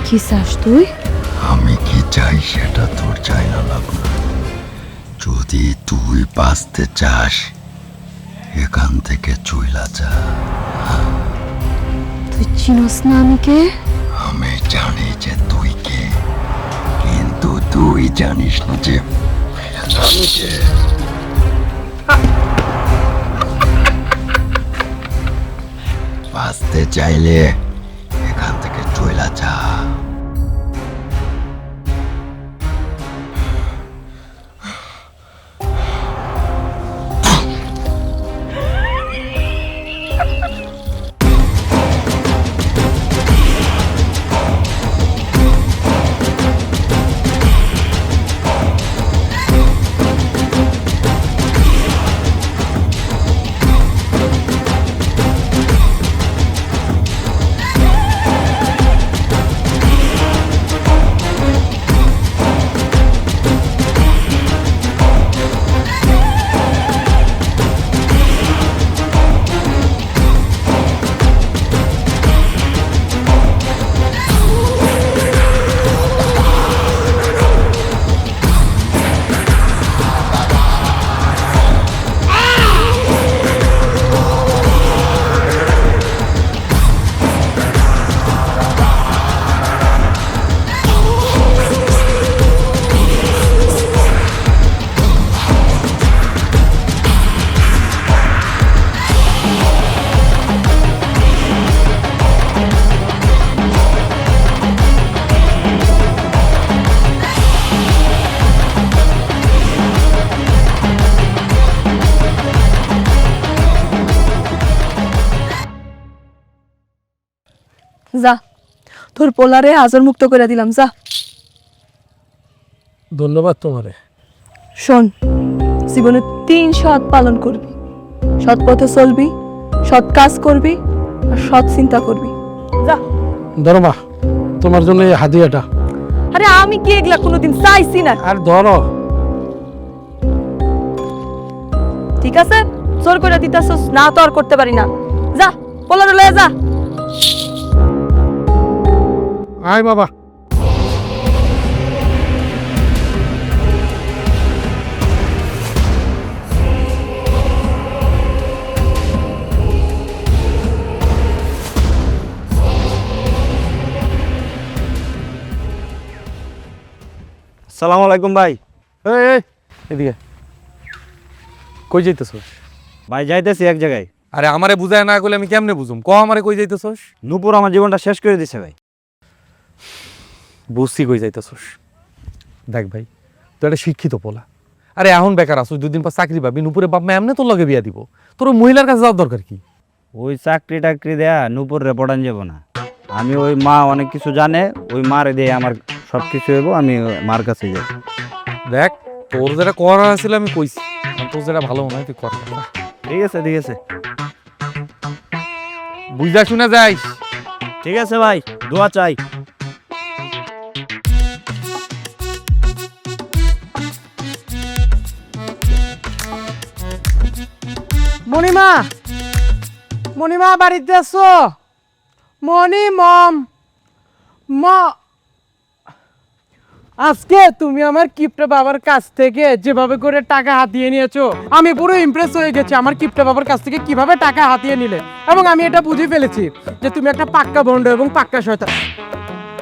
কি চাস তুই? আমি কি চাই সেটা তোর চাই না লাগলো। যদি তুই বাঁচতে চাস এখান থেকে চইলা যা। তুই চিনস না আমি কে? আমি জানি যে তুই কে, কিন্তু তুই জানিস না যে আমি কে। বাঁচতে চাইলে এখান থেকে চইলা যা। যা, তোর পোলারে হাজর মুক্ত করে দিলাম, যা। ধন্যবাদ তোমারে। শোন, জীবনে 3 সৎ পালন করবি। সৎ পথে চলবি, সৎ কাজ করবি, আর সৎ চিন্তা করবি। যা। ধরো মা, তোমার জন্য এই হাদিয়াটা। আরে আমি কি এগুলা কোনোদিন চাইছি না। আর ধরো। ঠিক আছে, জোর করে দিতেছস না, তো আর করতে পারি না। যা, পোলারে লয়ে যা। আয় বাবা। সালাম আলাইকুম ভাই। এই এদিকে কই যাইতেছস? ভাই যাইতেছি এক জায়গায়। আরে আমারে বুঝায় না কইলে আমি কেমনে বুঝুম? ক আমারে কই যাইতেছস? নূপুর আমার জীবনটা শেষ করে দিছে ভাই। বুঝছি কই যাইতেছস। দেখ ভাই, তুই একটা শিক্ষিত পোলা। আরে এখন বেকার আসুস, 2 দিন পর চাকরি পাবি। নুপুরে বাপ মা এমনি তোর লগে বিয়া দিব। তোর ওই মহিলার কাছে যাওয়ার দরকার কি? ওই চাকরি টাকরি দেয়া নূপুর রে পড়ান যাব না। আমি ওই মা অনেক কিছু জানে, ওই মারে দিয়ে আমার সব কিছু হইব, আমি মার কাছে যাব। দেখ, তোর যেটা করার ছিল আমি কইছি, আর তোর যেটা ভালো মনে হয় তুই কর। ঠিক আছে ঠিক আছে বুঝা শুনে যাইস। ঠিক আছে ভাই, দোয়া চাই। মণিমা, মণিমা বাড়িতে আছো? মণি মম আজকে তুমি আমার কিপটা বাবার কাছ থেকে যেভাবে করে টাকা হাতিয়ে নিয়েছো, আমি পুরো ইমপ্রেস হয়ে গেছি আমার কিপটা বাবার কাছ থেকে কিভাবে টাকা হাতিয়ে নিলে। এবং আমি এটা বুঝে ফেলেছি যে তুমি একটা পাক্কা বন্ড এবং পাক্কা শয়তান।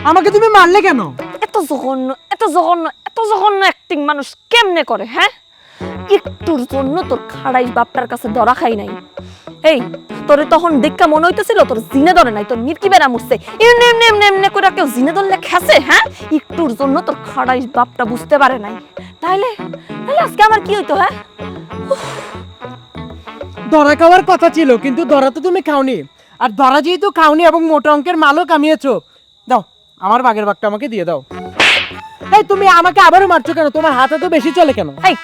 আমাকে তুমি মারলে কেন? এত জঘন্য, এত জঘন্য, এত জঘন্য অ্যাক্টিং মানুষ কেমনে করে? হ্যাঁ, একটুর জন্য তোর খাড়াই বাপটার কাছে ধরা খাই নাই। এই, তোরে তখন দেখা মনে হইতেছিল তোর জিনে ধরে নাই, তোর মির্কি বেড়া মুছছে। এমনি এমনি এমনি এমনি করে কেউ জিনে ধরলে খেছে? হ্যাঁ, একটুর জন্য তোর খাড়াই বাপটা বুঝতে পারে নাই। তাইলে তাইলে আজকে আমার কি হইতো? হ্যাঁ, ধরা খাওয়ার কথা ছিল, কিন্তু ধরা তো তুমি খাওনি। আর ধরা যেহেতু খাওনি এবং মোটা অঙ্কের মালও কামিয়েছো, দাও আমার বাগের বাগটা আমাকে দিয়ে দাও। এই তুমি আমাকে আবারও মারছো কেন? তোমার হাতে তো বেশি চলে কেন? এই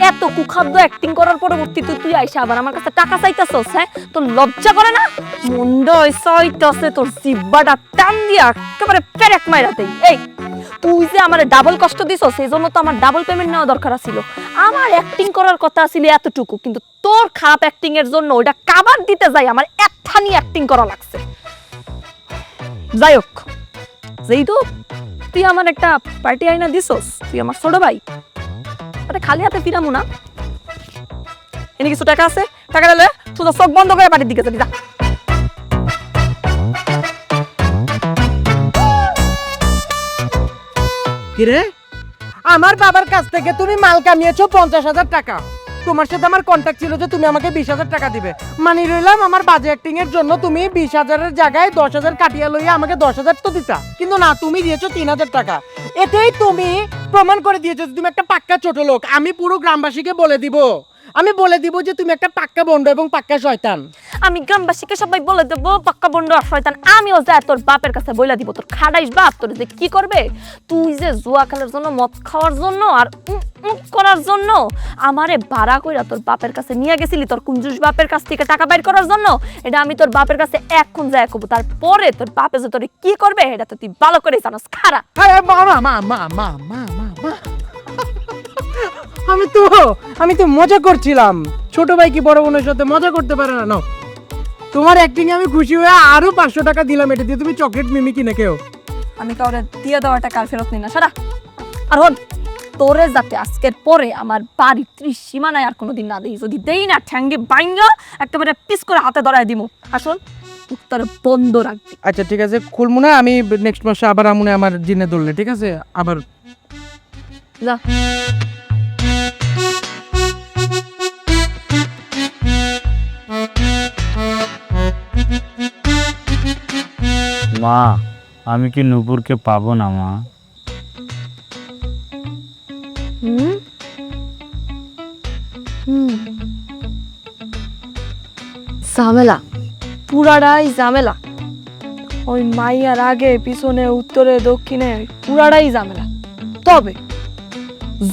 এত কুখাদ্য অ্যাক্টিং করার পরবর্তীতে তুই আইসা আবার আমার কাছে টাকা চাইতাছস? হ্যাঁ, তোর লজ্জা করে না? মুন্ড হইতাছে তোর জিব্বাটা টান দিয়া একেবারে পেরেক মাইরাতেই। এই, তুই যে আমারে ডাবল কষ্ট দিছস, সেজন্য তো আমার ডাবল পেমেন্ট নেওয়া দরকার ছিল। আমার অ্যাক্টিং করার কথা ছিল এতটুকু, কিন্তু তোর খারাপ অ্যাক্টিং এর জন্য ওটা কাবার দিতে যাই আমার একখানি অ্যাক্টিং করা লাগছে। যাই হোক, যেহেতু তুই আমার একটা পার্টি আইনা দিছস, তুই আমার ছোট ভাই, আরে খালি হাতে ফিরামু না। এনে কিছু টাকা আছে, টাকা দিলে শুধু চোখ বন্ধ করে বাড়ির দিকে যাবি, যা। কিরে, আমার বাবার কাছ থেকে তুমি মাল কামিয়েছো 50,000 টাকা। তোমার সাথে আমার কন্ট্যাক্ট ছিল যে তুমি আমাকে 20,000 টাকা দিবে। মানি রইলাম আমার বাজে অ্যাক্টিং এর জন্য তুমি 20,000-এর জায়গায় 10,000 কাটিয়ে লইয়া আমাকে 10,000 তো দিতা, কিন্তু না, তুমি দিয়েছো 3,000 টাকা। এতেই তুমি প্রমাণ করে দিয়েছো যে তুমি একটা পাক্কা ছোট লোক। আমি পুরো গ্রামবাসীকে বলে দিব, যে তুমি একটা পাক্কা বন্ড এবং পাক্কা শয়তান। আমি গ্রামবাসীকে সবাই বলে দেবো পাক্কা বন্ড আর শয়তান। আমিও যা তোর বাপের কাছে বইলা দিব, তোর খাড়াইস বাপ তোর যে কি করবে। তুই যে জুয়া খেলার জন্য, মদ খাওয়ার জন্য আর করার জন্য আমারে ভাড়া কইরা তোর বাপের কাছে নিয়ে গেছিলি, তোর কুঞ্জুস বাপের কাছ থেকে টাকা বাইর করার জন্য, এটা আমি তোর বাপের কাছে এখন যাই কব। তারপরে তোর বাপে যে তোরে কি করবে এটা তো তুই ভালো করে জানোস। খাড়া আমি তো মজা করছিলাম। ছোট ভাই কি বড় বোনের সাথে মজা করতে পারে না? তোমার অ্যাক্টিং এ আমি খুশি হয়ে আরো 500 টাকা দিলাম, এটা দিয়ে তুমি চকলেট মিমি কিনে খেও। আমি কাউরে দিয়ে দেওয়া টাকা আর ফেরত নিই না, সারা। আর হন, তোরে যাতে আজকের পরে আমার বাড়ির সীমানায় আর কোনোদিন না দিই, যদি দেই না ঠ্যাঙ্গে বাইঙ্গা একেবারে পিস করে হাতে ধরায় দিমু। আসল উত্তর বন্ধ রাখবি। আচ্ছা ঠিক আছে, খুলমু না, আমি নেক্সট মাসে আবার আমুনে আমার জিনে ধরলে, ঠিক আছে? আবার যা। মা, আমি কি নূপুরকে পাবো না মা? হুম হুম ঝামেলা, পুরাটাই ঝামেলা। ওই মাইয়ার আগে পিছনে উত্তরে দক্ষিণে পুরাটাই ঝামেলা। তবে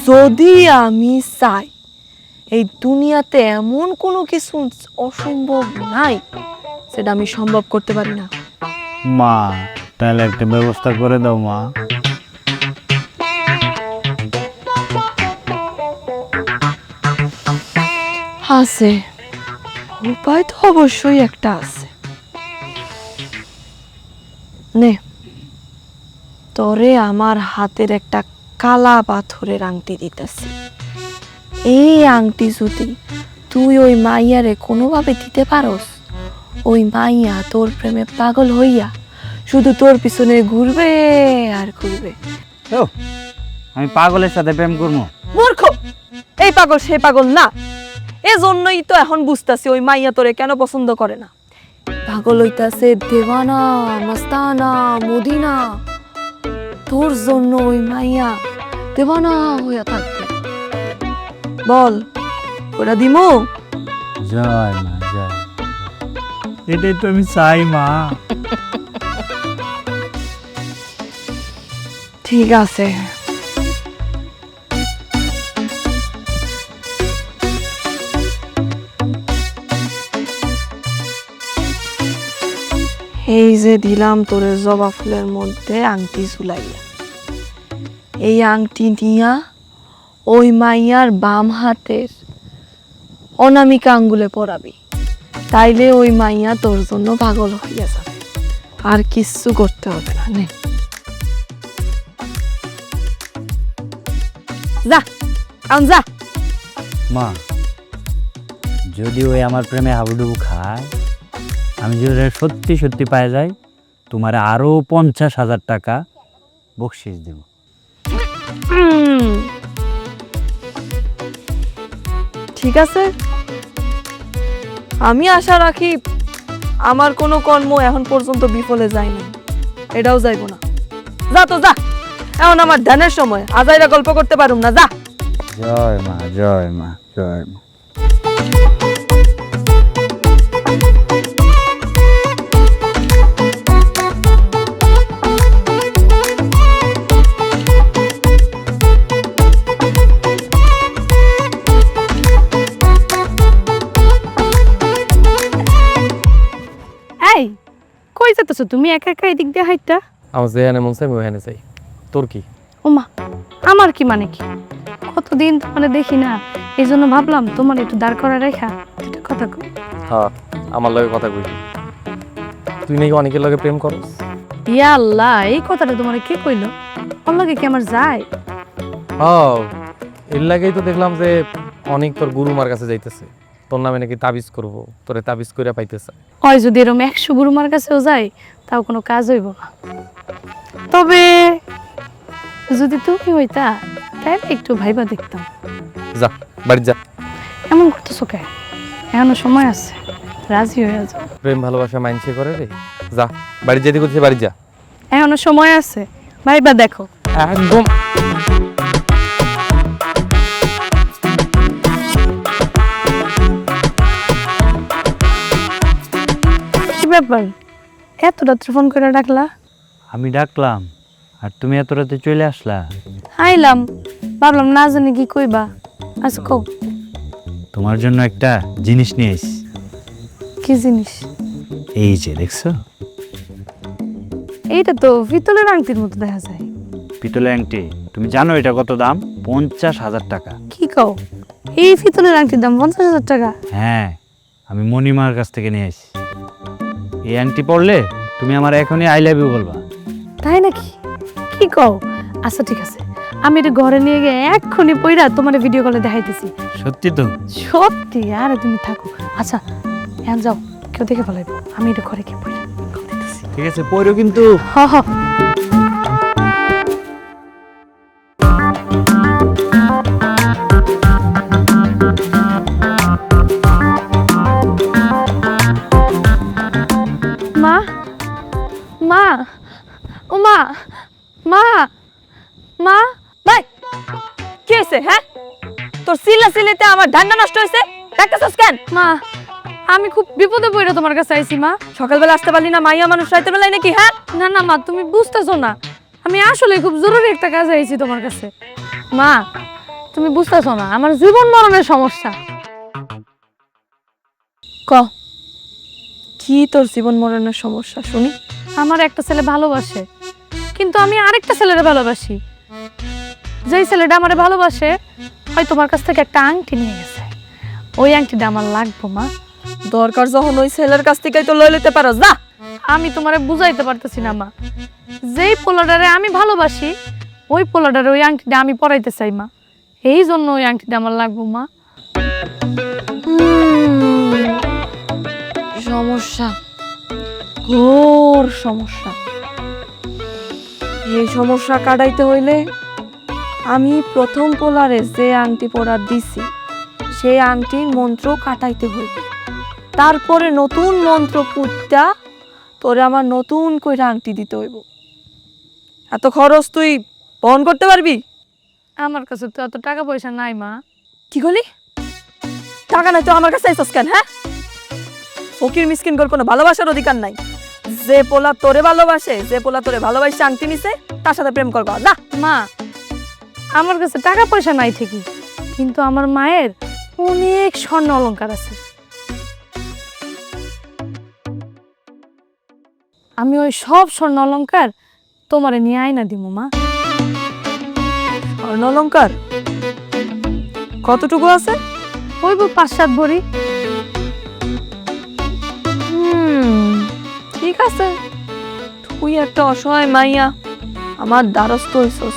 যদি আমি চাই, এই দুনিয়াতে এমন কোনো কিছু অসম্ভব নাই সেটা আমি সম্ভব করতে পারি না। মা, তাহলে একটা ব্যবস্থা করে দাও মা। আছে, উপায় তো অবশ্যই একটা আছে। নে, তোরে আমার হাতের একটা কালা পাথরের আংটি দিতেছি। এই আংটি যদি তুই ওই মাইয়ারে কোনোভাবে দিতে পারস, ওই মাইয়া তোর প্রেমে পাগল হইয়া শুধু তোর পিছনে ঘুরবে আর ঘুরবে। ও, আমি পাগলের সাথে প্রেম করবো? মূর্খ, এই পাগল সে পাগল না। এজন্যই তো এখন বুঝতাছি ওই মাইয়া তোরে কেন পছন্দ করে না। পাগল হইতাছে দেওয়ানা, মস্তানা, মদিনা। তোর জন্য ওই মাইয়া দেওয়ানা হইয়া থাকবে। বল, ওরা দিমু? জয় মা, জয়। এটাই তো আমি চাই মা। ঠিক আছে, এই যে দিলাম তোরে জবা ফুলের মধ্যে আংটি ঝুলাইয়া, এই আংটি নিয়া ওই মাইয়ার বাম হাতের অনামিকা আঙ্গুলে পরাবি। তাইলে ওই মাইয়া তোর জন্য পাগল হইয়া যাবে, আর কিচ্ছু করতে হবে না। নে যা, কারণ যা। মা, যদি ওই আমার প্রেমে হাবুডুবু খায়, আমি যদি সত্যি সত্যি পাই যাই, তোমার আরো 50,000 টাকা বকশিস দেব। ঠিক আছে, আমি আশা রাখি আমার কোনো কর্ম এখন পর্যন্ত বিফলে যায়নি, এটাও যাইব না। যা তো যা, এখন আমার ধ্যানের সময়, আজাইরা গল্প করতে পারুম না। যা। জয় মা, জয় মা, জয় মা। এই কই যেতেছো তুমি একা একা এদিক দিয়ে হাইটটা? আমার যেখানে মন চাই আমি ওখানে চাই। তোর কি? ওমা, আমার কি মানে কি? কতদিন তোমারে দেখি না, এই জন্য ভাবলাম তোমার একটু দাঁড় করা রেখা দুটো কথা কই। হ্যাঁ, আমার লগে কথা কই। তুই নাকি অনেকের লগে প্রেম করস? ইয়া আল্লাহ, এই কথাটা তোমার কে কইলো? ওর লগে কি আমার যায়? ও এর লাগেই তো দেখলাম যে অনেক তোর গুরুমার কাছে যাইতেছে, তোর নামে নাকি তাবিজ করব, তোরে তাবিজ করে পাইতেছে। হয় যদি এরকম 100 গুরুমার কাছেও যায় তাও কোনো কাজ হইব না। তবে যদি তুমি হইতা তাহলে একটু ভাইবা দেখতাম। যা বাড়ি যা। এমন করতেছো কে? এখনো সময় আছে, রাজি হয়ে যাও। প্রেম ভালোবাসা মাইনসে করে রে। যা বাড়ি যেতে করছিস, বাড়ি যা। এখনো সময় আছে, ভাইবা দেখো। একদম কি ব্যাপার, এত রাত্রে ফোন করে ডাকলা? আমি ডাকলাম আর তুমি এত রাতে চলে আসলা। আইলাম, ভাবলাম না জানি কি কইবা। আচ্ছা কও, তোমার জন্য একটা জিনিস নিয়ে এসেছি। কি জিনিস? এই যে দেখছো, এইটা তো পিতলের আংটির মতো দেখা যায়। পিতলের আংটি। তুমি জানো এটা কত দাম? 50,000 টাকা। কি কও, এই পিতলের আংটির দাম 50,000 টাকা? হ্যাঁ, আমি মণিমার কাছ থেকে নিয়ে এসেছি। এই আংটি পরলে তুমি আমার এখনই আই লাভ ইউ বলবা। তাই নাকি? কি কও? আচ্ছা ঠিক আছে, আমি এটা ঘরে নিয়ে গিয়ে এক্ষুনি পইরা তোমার ভিডিও কলে দেখাইতেছি। সত্যি তো? সত্যি? আরে তুমি থাকো। আচ্ছা এখন যাও, কেউ দেখে ফেলাইবো। আমি এটা ঘরে গিয়ে পইরা কল দিতেছি। ঠিক আছে, পরো কিন্তু। হ হ। মা, মা, ও মা, মা, মা। ভাই কি হয়েছে? হ্যাঁ, তোর সিলাতে আমার ধান্দা নষ্ট হয়েছে। ডাকতেছস কেন? মা, আমি খুব বিপদে পড়ে তোমার কাছে আইছি মা। সকালবেলা আসতে পারলি না? মাইয়া মানুষ রাতের বেলায় নাকি? হ্যাঁ, না না মা, তুমি বুঝতেছো না, আমি আসলে খুব জরুরি একটা কাজে আইছি তোমার কাছে। মা, তুমি বুঝতেছো না, আমার জীবন মরণের সমস্যা। ক কি তোর জীবন মরণের সমস্যা শুনি। আমার একটা ছেলে ভালোবাসে, কিন্তু আমি আরেকটা ছেলেরে ভালোবাসি। যেই ছেলেটা আমারে ভালোবাসে হয় তোমার কাছ থেকে একটা আংটি নিয়ে গেছে, ওই আংটিটা আমার লাগবো মা। দরকার যখন ওই ছেলের কাছ থেকেই তো লই লইতে পারো। যা। আমি তোমারে বুঝাইতে পারতেছি না মা, যেই পোলাডারে আমি ভালোবাসি ওই পোলাডারে ওই আংটিটা আমি পরাইতে চাই মা, এই জন্য ওই আংটিটা আমার লাগবো মা। সমস্যা, ঘোর সমস্যা। এই সমস্যা কাটাইতে হইলে আমি প্রথম পোলারে যে আংটি পরা দিছি সেই আংটির মন্ত্র কাটাইতে হইবে। তারপরে নতুন মন্ত্র পুঁতটা তোরে আমার নতুন কইরা আংটি দিতে হইব। এত খরচ তুই বহন করতে পারবি? আমার কাছে তো এত টাকা পয়সা নাই মা। কি করলি? টাকা নাই তো আমার কাছে আইসস কেন? হ্যাঁ, ফকির মিসকিন করে কোনো ভালোবাসার অধিকার নাই। যে পোলা তোরে ভালোবাসে, যে পোলা তোরে ভালোবাসে আংটি নিছে, তার সাথে প্রেম করবা না। মা, আমার কাছে টাকা পয়সা নাই ঠিকই, কিন্তু আমার মায়ের অনেক স্বর্ণ অলংকার আছে। আমি ওই সব স্বর্ণ অলংকার তোমারে নিয়ে আইনা দিব মা। স্বর্ণ অলংকার কতটুকু আছে? হইব 5-7 ভরি। ঠিক আছে, তুই একটা অসহায় মাইয়া, আমার দ্বারস্থ হইছস,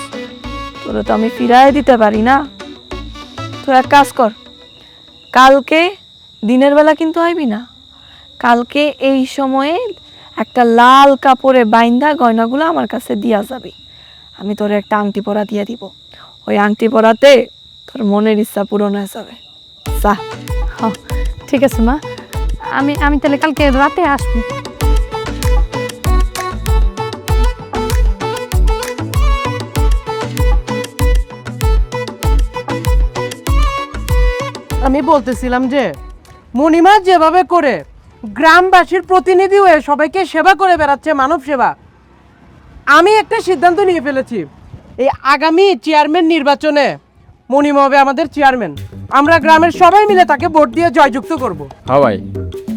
তোরে তো আমি ফিরাই দিতে পারি না। তো এক কাজ কর, কালকে দিনের বেলা কিন্তু আইবি না। কালকে এই সময়ে একটা লাল কাপড়ে বাইন্ধা গয়নাগুলো আমার কাছে দিয়া যাবে। আমি তোরে একটা আংটি পরা দিয়ে দিব। ওই আংটি পরাতে তোর মনের ইচ্ছা পূরণ হয়ে যাবে। যা। হ, ঠিক আছে মা, আমি তাহলে কালকে রাতে আসবো। আমি বলতেছিলাম যে মণিমা যেভাবে করে গ্রামবাসীর প্রতিনিধি হয়ে সবাইকে সেবা করে বেড়াচ্ছে, মানব সেবা, আমি একটা সিদ্ধান্ত নিয়ে ফেলেছি। এই আগামী চেয়ারম্যান নির্বাচনে মণিমা হবে আমাদের চেয়ারম্যান। আমরা গ্রামের সবাই মিলে তাকে ভোট দিয়ে জয়যুক্ত করব। হ্যাঁ ভাই,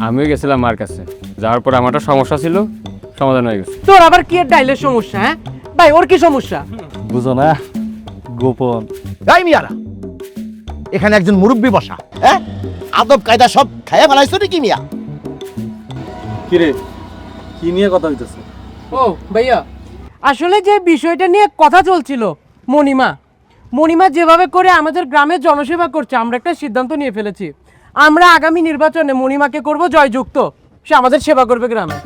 আমিও গেছিলাম মার কাছে, যাওয়ার পর আমার একটা সমস্যা ছিল, সমাধান হয়ে গেছে। তোর আবার কি এর ডাইলের সমস্যা? হ্যাঁ ভাই, ওর কি সমস্যা? বুঝো না, গোপন। এই মিয়ারা, এখানে একজন মুরব্বী বসা, হ্যাঁ আদব কায়দা সব খাইয়া ফেলাইছো নাকি মিয়া? কিরে, কি নিয়ে কথা হইতেছে? ও ভাইয়া, আসলে যে বিষয়টা নিয়ে কথা চলছিল, মণিমা যেভাবে করে আমাদের গ্রামের জনসেবা করছে, আমরা একটা সিদ্ধান্ত নিয়ে ফেলেছি। আমরা আগামী নির্বাচনে মণিমাকে করব জয়যুক্ত, সে আমাদের সেবা করবে গ্রামে।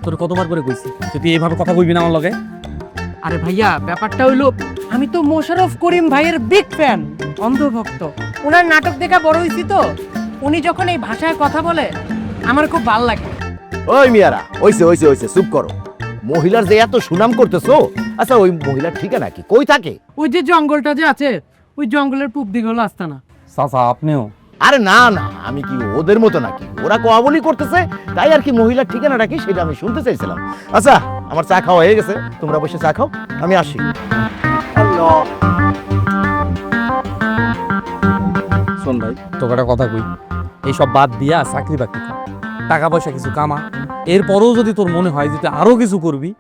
তোর কতবার করে কইছি যে তুই এইভাবে কথা কইবি না আমার লগে? আরে ভাইয়া, ব্যাপারটা হইলো আমি তো মোশাররফ করিম ভাইয়ের বিগ ফ্যান, অন্ধভক্ত। ওনার নাটক দেখা বড় হয়েছি তো, উনি যখন এই ভাষায় কথা বলে আমার খুব ভালো লাগে। ওই মিয়ারা, হইছে চুপ করো। মহিলার যে এত সুনাম করতেছো, আচ্ছা ওই মহিলার ঠিকানা কি, কই থাকে? ওই যে জঙ্গলটা যে আছে, ওই জঙ্গলের পূব দিক হলো আস্তানা। চাচা আপনিও? আরে না না, আমি কি ওদের মতো নাকি? ওরা কোয়াবলি করতেছে, তাই আর কি মহিলার ঠিকানাটা কি সেটা আমি শুনতে চাইছিলাম। আচ্ছা, আমার চা খাওয়া হয়ে গেছে, তোমরা বসে চা খাও, আমি আসি। শোন ভাই, তোকে একটা কথা কই, এইসব বাদ দিয়া চাকরি বাকরি কর, টাকা পয়সা কিছু কামা। এরপরেও যদি তোর মনে হয় যে তুই আরও কিছু করবি,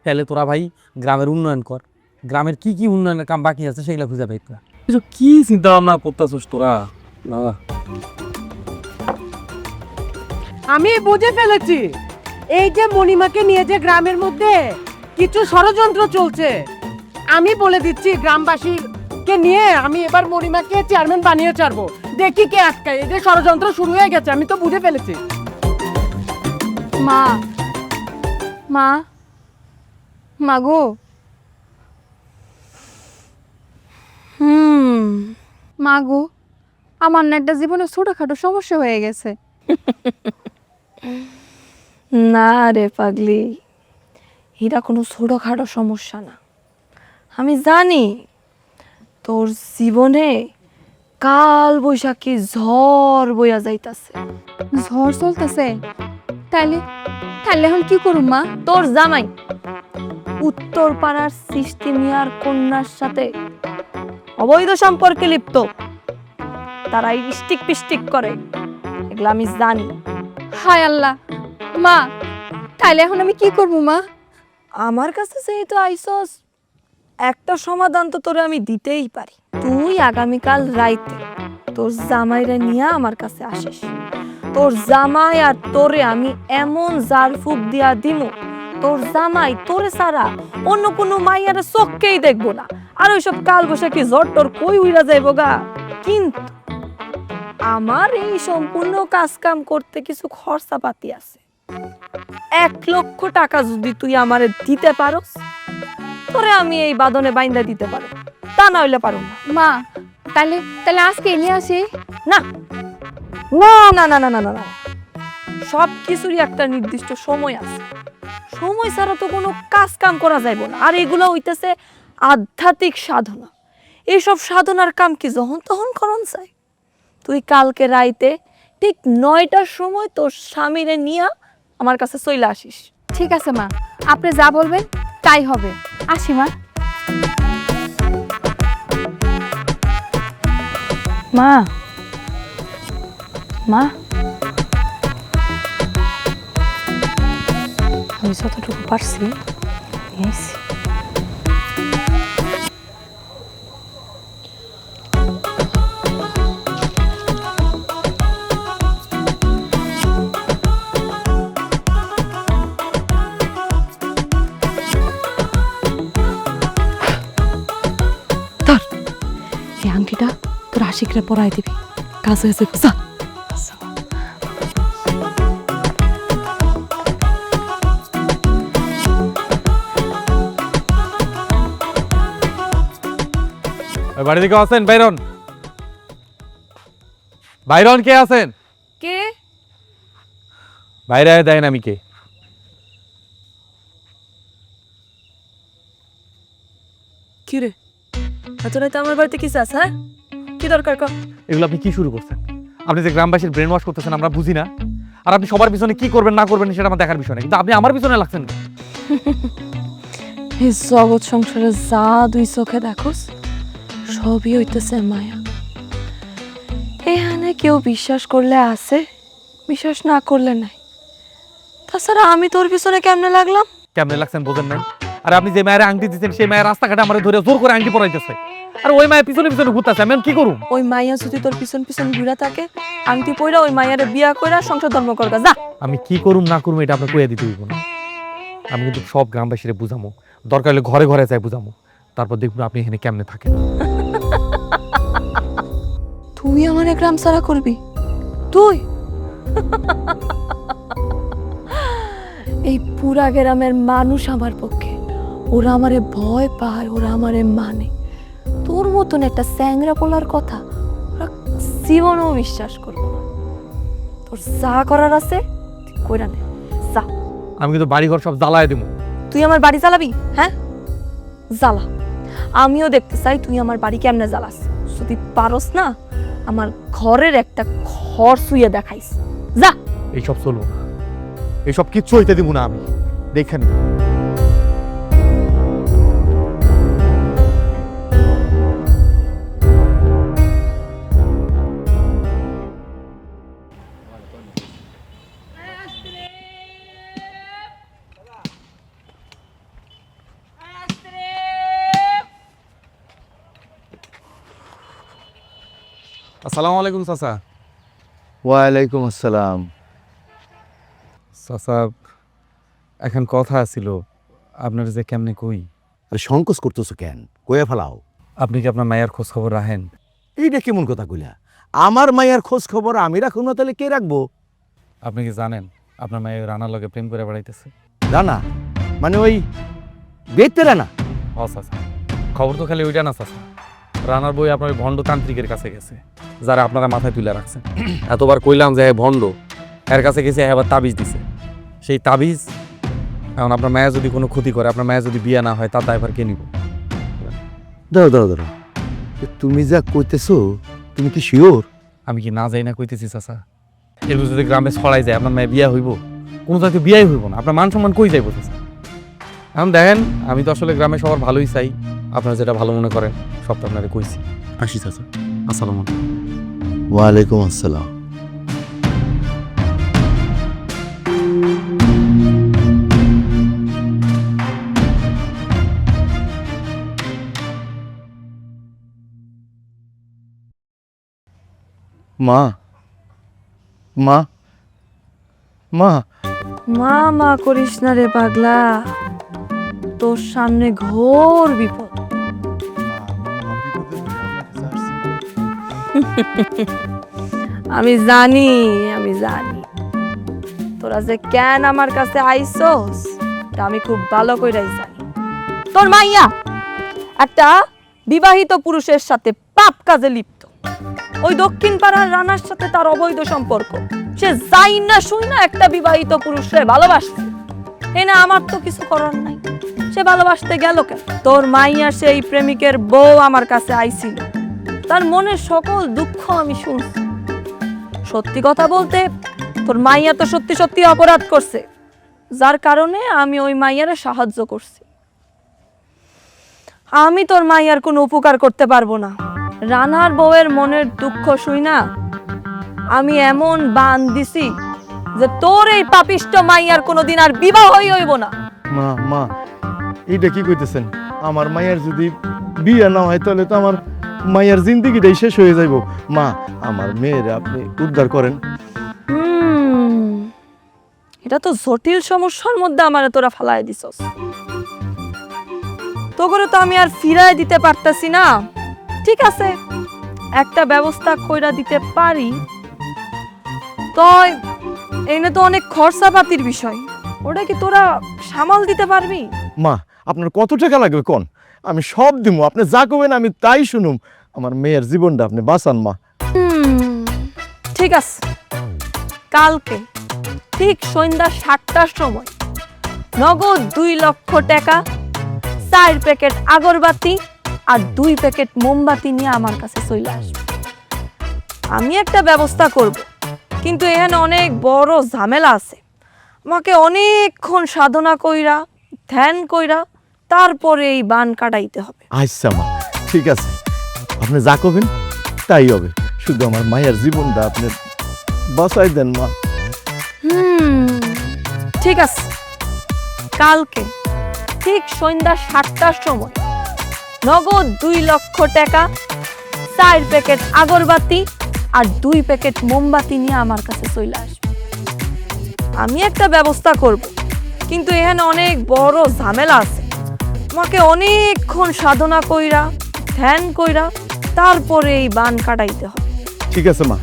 তাহলে তোরা ভাই গ্রামের উন্নয়ন কর। গ্রামের কি কি উন্নয়নের কাম বাকি আছে সেগুলো খুঁজে পাই তোরা। কিছু কি চিন্তা ভাবনা করতেছিস তোরা? না আমি বুঝে ফেলেছি, এই যে মণিমাকে নিয়ে যে গ্রামের মধ্যে কিছু ষড়যন্ত্র চলছে, আমি বলে দিচ্ছি গ্রামবাসীকে নিয়ে আমি এবার মণিমাকে চেয়ারম্যান বানিয়ে ছাড়বো। দেখি কে আটকায়। এই যে ষড়যন্ত্র শুরু হয়ে গেছে, আমি তো বুঝে ফেলেছি। মা মা মা গো, মা গো, আমার না একটা জীবনে ছোটখাটো সমস্যা হয়ে গেছে। না রে পাগলি, এটা কোনো ছোটখাটো সমস্যা না। আমি জানি তোর জীবনে কাল বৈশাখী ঝড় বইয়া যাইতাছে। ঝড় চলতেছে? তাইলে তাইলে এখন কি করুম মা? তোর জামাই উত্তর পাড়ার সৃষ্টি মিয়ার কন্যার সাথে অবৈধ সম্পর্কে লিপ্ত। তারা ইস্টিক পিস্টিক করে, এগুলো আমি জানি। হায় আল্লাহ, মা তাইলে এখন আমি কি করবো মা? আমার কাছে যেহেতু আইসস, একটা সমাধান তো তোরে আমি দিতেই পারি। তুই আগামীকাল রাইতে তোর জামাইরে নিয়ে আমার কাছে আসিস। তোর জামাই আর তোরে আমি এমন জারফুক দিয়া দিমু, তোর জামাই তোরে ছাড়া অন্য কোনো মাইয়ারে চোখকেই দেখবো না। আর ওইসব কাল বৈশাখী ঝড় তোর কই উইরা যাইব গা। কিন্তু আমার এই সম্পূর্ণ কাজ কাম করতে কিছু খরচাপাতি আছে। 1 লক্ষ টাকা যদি তুই আমারে দিতে পারোস, তোরে আমি এই বাঁধনে বাইন্দা দিতে পারো, তা না হইলে পারো না। মা তাইলে তাইলে আজকে নিয়ে আসি? না না না না না না না না, সব কিছুরই একটা নির্দিষ্ট সময় আছে। সময় ছাড়া তো কোনো কাজ কাম করা যাইব না। আর এগুলো হইতেছে আধ্যাত্মিক সাধনা। এইসব সাধনার কাম কি যখন তখন করন চাই? তুই কালকে রাইতে ঠিক 9টার সময় তোর স্বামীরে নিয়ে আমার কাছে চলে আসিস। ঠিক আছে মা, আপনি যা বলবেন তাই হবে। আসি মা। মা মা, আমি যতটুকু পারছি নিয়েছি। এই আংটিটা তোর আশিকরে পরাই দিবি, কাজ হয়েছে। যা। বাড়ি থেকে আছেন বাইরন? বাইরন কে আছেন? কে? বাইরে দেয় না আমি কে? কি রে, এত রাতে আমার বাড়িতে কিছু আছে? হ্যাঁ, কি দরকার কর? এগুলো আপনি কি শুরু করছেন? আপনি যে গ্রামবাসীর ব্রেন ওয়াশ করতেছেন আমরা বুঝি না। আর আপনি সবার পিছনে কি করবেন না করবেন সেটা আমার দেখার বিষয় না, কিন্তু আপনি আমার পিছনে লাগছেন। এই জগৎ সংসারে যা দুই চোখে দেখোস সবই হইতেছে মায়া। এখানে কেউ বিশ্বাস করলে আছে, বিশ্বাস না করলে নাই। তাছাড়া আমি তোর পিছনে কেমনে লাগলাম? কেমনে লাগছেন বোঝেন নাই? আর আপনি যে মায়ের আংটি দিচ্ছেন সেই মায়ের রাস্তাঘাটে আমার ধরে জোর করে আংটি পরাইতেছে, আর ওই মায়ের পিছনে পিছনে ঘুরতেছে। আমি কি করুম? ওই মাইয়া যদি তোর পিছন পিছন ঘুরা থাকে, আংটি পইরা ওই মাইয়ারে বিয়া কইরা সংসার ধর্ম করগা যা। আমি কি করুম না করুম এটা আপনার কইয়া দিতে হইব না। আমি কিন্তু সব গ্রামবাসীরা বুঝামো, দরকার হলে ঘরে ঘরে যাই বুঝামো, তারপর দেখবো আপনি এখানে কেমনে থাকেন। তুই আমার গ্রাম সারা করবি? তুই এই পুরা গ্রামের মানুষ আমার পক্ষে, ওরা আমারে ভয় পায়, ওরা আমারে মানে। তোর মতন একটা স্যাংরা পোলার কথা ওরা জীবনেও বিশ্বাস করবো না। তোর যা করার আছে তুই কইরা নে, যা। আমি কিন্তু বাড়িঘর সব জ্বালায় দেবো। তুই আমার বাড়ি জ্বালাবি? হ্যাঁ, জ্বালা। আমিও দেখতে চাই তুই আমার বাড়ি কেমনে জ্বালাস। যদি পারস না, আমার ঘরের একটা ঘর শুয়ে দেখাইস, যা। এইসব চলবো না, এইসব কিচ্ছু হইতে দিব না আমি, দেখে নি। আসসালামু আলাইকুম চাচা। ওয়ালাইকুম আসসালাম। চাচা, এখন কথা ছিল আপনার যে কেমনে কই। আরে সংকোচ করতেছো কেন? কয়ে ফেলাও। আপনি কি আপনার মায়ের খোঁজ খবর রাখেন? এইটা কেমন কথা কইলা? আমার মায়ের খোঁজ খবর আমি রাখুন না, তাহলে কে রাখবো? আপনি কি জানেন আপনার মায়ের রানার লগে প্রেম করে বেড়াইতেছে? রানা মানে ওই বেতে রানা? হ চাচা, খবর তো খালি ওইটা না চাচা, রানার বই আপনার ওই ভণ্ড তান্ত্রিকের কাছে গেছে, যারা আপনারা মাথায় তুলে রাখছেন। এতবার কইলাম যে ভণ্ড, এর কাছে গেছে, আবার তাবিজ দিছে। সেই তাবিজ এখন আপনার মায়ের যদি কোনো ক্ষতি করে, আপনার মায়ের যদি বিয়ে না হয়, তার দায়ভার কে নিব? দাঁড়াও দাঁড়াও দাঁড়াও, তুমি যা কইতেছো তুমি কি শিওর? আমি কি না যাই না কইতেছি চাচা? এগুলো যদি গ্রামে ছড়াই যায়, আপনার মায়ের বিয়ে হইব? কোনো জায়গায় বিয়াই হইব না, আপনার মান সম্মান কই যাইব চাচা? এখন দেখেন, আমি তো আসলে গ্রামে সবার ভালোই চাই, আপনারা যেটা ভালো মনে করেন সব তো আপনারা কইছি। আসি চাচা, আসসালামু আলাইকুম। ওয়ালাইকুম আসসালাম। মা মা মা মা মা করিস না রে পাগলা, তোর সামনে ঘোর বিপদ। আমি জানি, আমি জানি তোরা যে কেন আমার কাছে আইসোস, তা আমি খুব ভালো কইরাই জানি। তোর মাইয়া একটা বিবাহিত পুরুষের সাথে পাপ কাজে লিপ্ত। ওই দক্ষিণ পাড়ার রানার সাথে তার অবৈধ সম্পর্ক। সে যাই না শুই না একটা বিবাহিত পুরুষে ভালোবাসছে। না আমার তো কিছু করার নাই, সে ভালোবাসতে গেল কেন? তোর মাইয়া সেই প্রেমিকের বউ আমার কাছে আইছিল, তার মনের সকল দুঃখ আমি শুনছি। সত্যি কথা বলতে তোর মাইয়া তো সত্যি সত্যি অপরাধ করছে, যার কারণে আমি ওই মাইয়ারে সাহায্য করছি। আমি তোর মাইয়ার কোনো উপকার করতে পারবো না। রানার বউয়ের মনের দুঃখ শুই না আমি এমন বান দিছি যে তোর এই পাপিষ্ট মাইয়ার কোনোদিন আর বিবাহই হইব না। মা মা এইটা কি কইতেছেন? আমার মায়ের যদি বিয়ে না হয় তাহলে তো আমার মায়ের জিন্দেগিটাই শেষ হয়ে যাইব। মা, আমার মেয়ের আপনি উদ্ধার করেন। এটা তো জটিল সমস্যার মধ্যে আমারে তোরা ফালাই দিছস। তো করে তো আমি আর ফিরায় দিতে পারতাছি না। ঠিক আছে, একটা ব্যবস্থা কইরা দিতে পারি, তয় এনে তো অনেক খরচাপাতির বিষয়, ওটা কি তোরা সামাল দিতে পারবি? মা, আপনার কত টাকা লাগবে কোন? আমি সব দিব, আপনি যা কবেন আমি তাই শুনুম। আমার মেয়ের জীবনটা আপনি বাঁচান মা। ঠিক আছে, কালকে ঠিক সন্ধ্যা 7টার সময় নগদ 2 লক্ষ টাকা, 4 প্যাকেট আগরবাতি আর 2 প্যাকেট মোমবাতি নিয়ে আমার কাছে চলে আসবে। আমি একটা ব্যবস্থা করব, কিন্তু এখানে অনেক বড় ঝামেলা আছে। আমাকে অনেকক্ষণ সাধনা কইরা ধ্যান কইরা তারপরে এই বান কাটাইতে হবে। আচ্ছা মা, ঠিক আছে, আপনি যা কবেন তাই হবে। শুধু আমার মায়ের জীবনটা আপনি বাঁচাই দেন মা। ঠিক আছে, কালকে ঠিক সন্ধ্যা 7টার সময় নগদ 2 লক্ষ টাকা, 4 প্যাকেট আগরবাতি আর 2 প্যাকেট মোমবাতি নিয়ে আমার কাছে চলে আসবে। আমি একটা ব্যবস্থা করব, কিন্তু এখানে অনেক বড় ঝামেলা আছে। আমাকে অনেকক্ষণ সাধনা কইরা ধ্যান কইরা তারপরে এই বান কাটাইতে হবে। ঠিক আছে মা,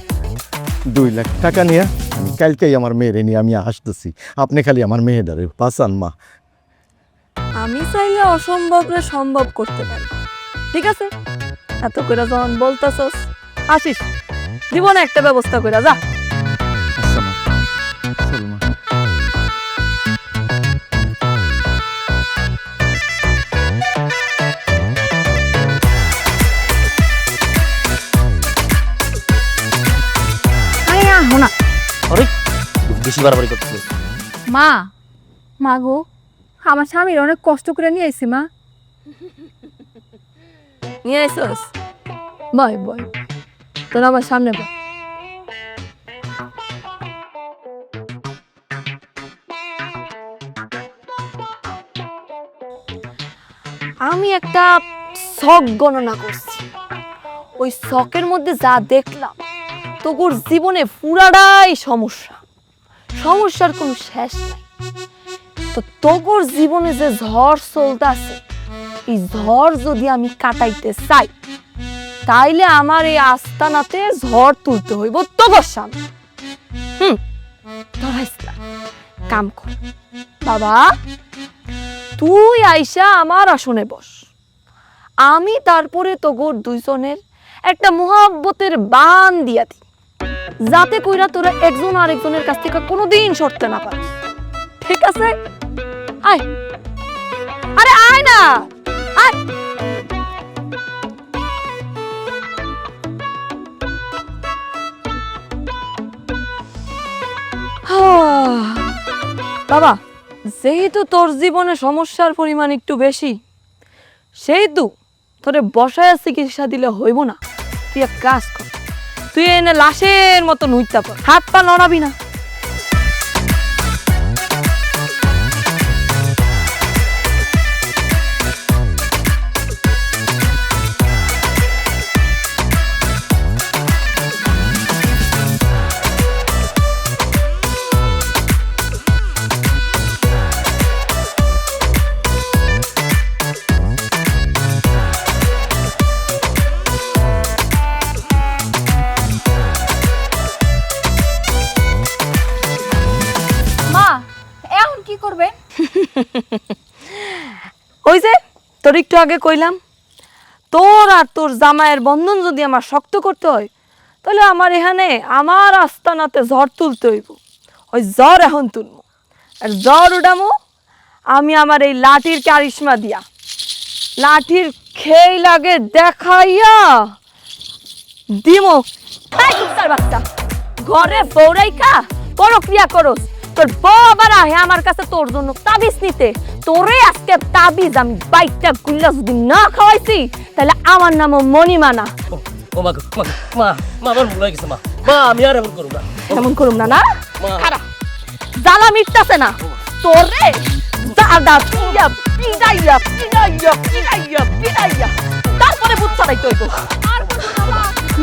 2 লাখ টাকা নিয়ে আমি কালকেই আমার মেয়েরে নিয়ে আমি আসতেছি। আপনি খালি আমার মেয়েটারে বাঁচান মা। আমি চাইলে অসম্ভবরে সম্ভব করতে পারি। ঠিক আছে, এত কইরা যখন বলতাছস আসিস, দিব না একটা ব্যবস্থা কইরা যা। আচ্ছা মা, চল মা। আরে আহ না আরে বেশি বাড়াবাড়ি করছিস। মা, মা গো, আমার স্বামীর অনেক কষ্ট করে নিয়ে আইছি মা। নিয়ে আইসস? বয় বয়, তোর আমার সামনে বয়। আমি একটা শখ গণনা করছি। ওই শখের মধ্যে যা দেখলাম, তোর জীবনে পুরাটাই সমস্যা, সমস্যার কোনো শেষ নাই। তো তোর জীবনে যে ঝড় চলতেছে, এই ঝড় যদি আমি কাটাইতে চাই, তাইলে আমার এই আস্তানাতে ঝড় তুলতে হইব তোর সামনে। ধরাইছিলাম, কাম কর বাবা, তুই আইসা আমার আসনে বস। আমি তারপরে তোর দুইজনের একটা মোহাব্বতের বান দিয়া দিই, যাতে কইরা তোরা একজন আরেকজনের কাছ থেকে কোনোদিন সরতে না পারিস। ঠিক আছে? আয়, আরে আয় না, আয়। বাবা, যেহেতু তোর জীবনে সমস্যার পরিমাণ একটু বেশি, সেহেতু তোরে বসায় চিকিৎসা দিলে হইব না। তুই এক কাজ কর, তুই এনে লাশের মতো নুইতা পর, হাত পা নড়াবি না। মা, এখন কি করবে? ওই যে তোর একটু আগে কইলাম, তোর আর তোর জামাইয়ের বন্ধন যদি আমার শক্ত করতে হয়, তাহলে আমার এখানে আমার আস্তানাতে ঝড় তুলতে হইব। ওই ঝড় এখন তুলবো, আর ঝড় উঠামো আমি আমার এই লাঠির কারিশমা দিয়া। লাঠির খেই লাগে দেখাইয়া দিমো। এই কুত্তার বাচ্চা, ঘরে বৌরাইকা পরক্রিয়া করস, তোর বউ আবার আহে আমার কাছে তোর জন্য তাবিজ নিতে। তোরে আজকে তাবিজ আমি বাইকটা গুল্লা যদি না খাওয়াইছি, তাহলে আমার নামও মণিমানা। ও মা মা মা আমার ভুল হয়ে গেছে মা। মা আমি আর এমন করব না। এমন করুম না, না মা। খারা জ্বালা মিটতাছে না তোরে। দাদা পিড়া পিড়াইয়া পিড়াইয়া পিড়াইয়া পিড়াইয়া তারপরে বুঝ ছড়াইতে হইব। আর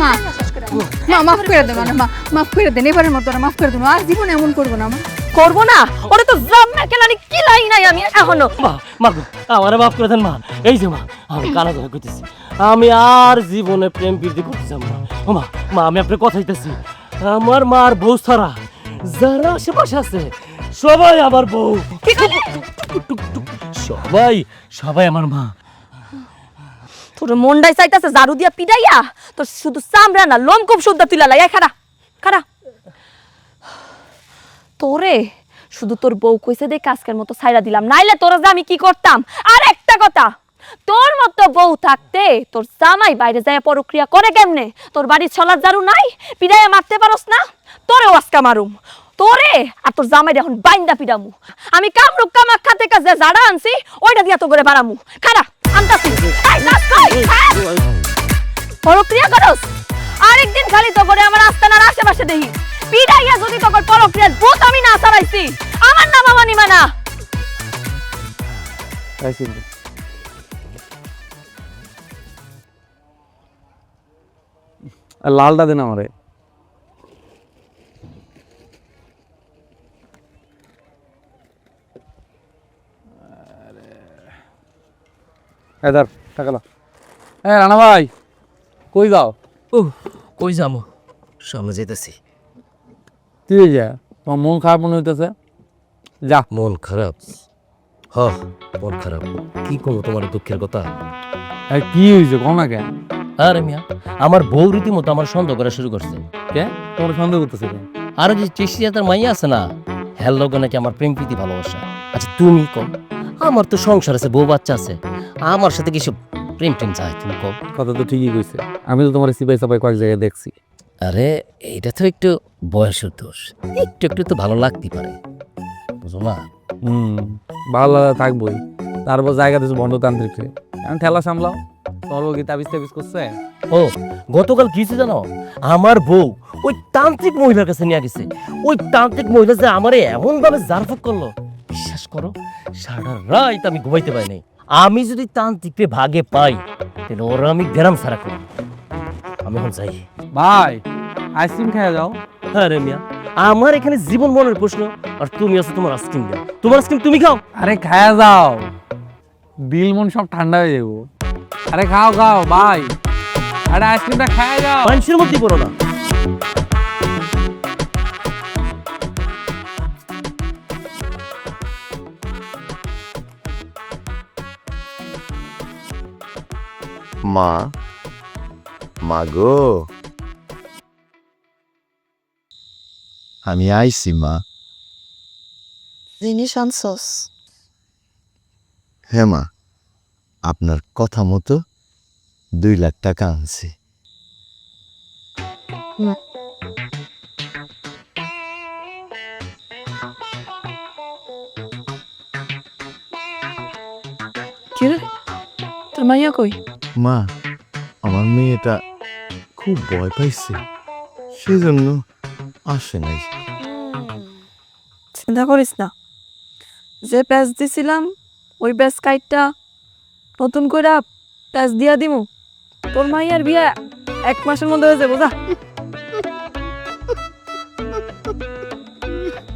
মা, মা মাফ করে দেন, মানে মা মাফ করে দেন, এবারের মতো মাফ করে দেন। আর জীবনে এমন করবো না মা। করবো না? ওরে তো জাম্মা কেলানি কিলাই নাই আমি এখনো। মা মা গো, আমারে মাফ করে দেন মা। এই যে মা, আমি কানা ধরে কইতেছি, আমি আর জীবনে প্রেম প্রীতি করতে যাব না। ও মা, মা আমি আপনার কথা দিতেছি, আমার মার বউ ছাড়া যারা আশেপাশে আছে সবাই আমার বউ। সবাই সবাই আমার মা। তোর মন্ডাই চাইতাছে ঝাড়ু দিয়া পিড়াইয়া, তোর শুধু চামড়া না লোম খুব শুদ্ধ তুলা লাই। খারা খারা, তোরে শুধু তোর বউ কইছে দেখ আজকের মতো ছাইরা দিলাম, নাইলে তোর যে আমি কি করতাম। আর একটা কথা, তোর মতো বউ থাকতে তোর জামাই বাইরে যায় পরক্রিয়া করে কেমনে? তোর বাড়ির ছলার ঝাড়ু নাই, পিড়াইয়া মারতে পারস না? তোরেও আজকা মারুম, তোরে আর তোর জামাই এখন বাইন্দা পিড়ামু। আমি কামরূপ কামাখ্যা থেকে যে জাড়া আনছি ওইটা দিয়া তো করে বাড়ামু। খারা আনতাছি, এই নাচ কই, হ্যাঁ? পরক্রিয়া করস? আরেকদিন খালি তো করে আমার আস্তানার আশেপাশে দেখি পিড়াইয়া যদি তোর পরক্রিয়ার ভূত আমি না চালাইছি, আমার নাম মণিমানা। লালটা দেন আমারে। এদার টাকা লাও। রানা ভাই কই যাও? ও কই যাবো, সামনে যেতেছি। কি হয়েছে? তোমার মন খারাপ মনে হইতেছে? যা। মন খারাপ? মন খারাপ। কি করবো তোমার দুঃখের কথা? কি হয়েছে কম না কেন? আরে মিয়া, আমার বউ রীতিমতো আমার সন্দেহ করা শুরু করছে। কে তোমার সন্দেহ করতেছে কেন? আর যে চেষ্টিজাতার মাইয়া আছে না, হ্যার লগে নাকি আমার প্রেম প্রীতি ভালোবাসা। আচ্ছা তুমি কম, আমার তো সংসার আছে, বউ বাচ্চা আছে, আমার সাথে কিছু প্রেম টেম চাই? তুমি কম। কথা তো ঠিকই কইছে, আমি তো তোমার সিপাই সাপাই কয়েক জায়গায় দেখছি। আরে এইটা তো একটু বয়সের দোষ, একটু একটু তো ভালো লাগতেই পারে, বুঝো না? ভালো লাগা থাকবোই, তারপর জায়গা দিচ্ছে ভণ্ডতান্ত্রিক এখন ঠেলা সামলাও। তোমার বউ কি তাবিজ টাবিজ করছে? ও গতকাল কি হয়েছে জানো, আমার বউ ওই তান্ত্রিক মহিলার কাছে নিয়ে গেছে। ওই তান্ত্রিক মহিলা যে আমারে এমন ভাবে জারফুক করলো, বিশ্বাস করো সারা রাত আমি ঘুমাইতে পারি নাই। আমি যদি তান্ত্রিককে ভাগে পাই তাহলে ওরা আমি গ্রাম সারা করি। আমি এখন যাই। ভাই আইসক্রিম খেয়ে যাও। হ্যাঁ রে মিয়া, আমার এখানে জীবন মনের প্রশ্ন, আর তুমি আছো তোমার আইসক্রিম দাও। তোমার আইসক্রিম তুমি খাও। আরে খায়া যাও, দিল মন সব ঠান্ডা হয়ে যাবো। আরে খাও খাও ভাই, আরে আইসক্রিমটা খায়া যাও। মানুষের মধ্যে পড়ো না। মা, মা গো, আমি আইছি মা। জিনিস আনছস? হ্যাঁ মা, আপনার কথা মতো 2 লাখ টাকা আনছি। কি রে, তোর মাইয়া কই? মা, আমার মেয়েটা খুব ভয় পাইছে, সেজন্য আসে নাই। চিন্তা করিস না, যে প্যাচ দিছিলাম ওই প্যাচ কাইটটা নতুন করে প্যাচ দিয়া দিমু। তোর মাইয়ার বিয়া 1 মাসের মধ্যে হয়ে যাবো। যা।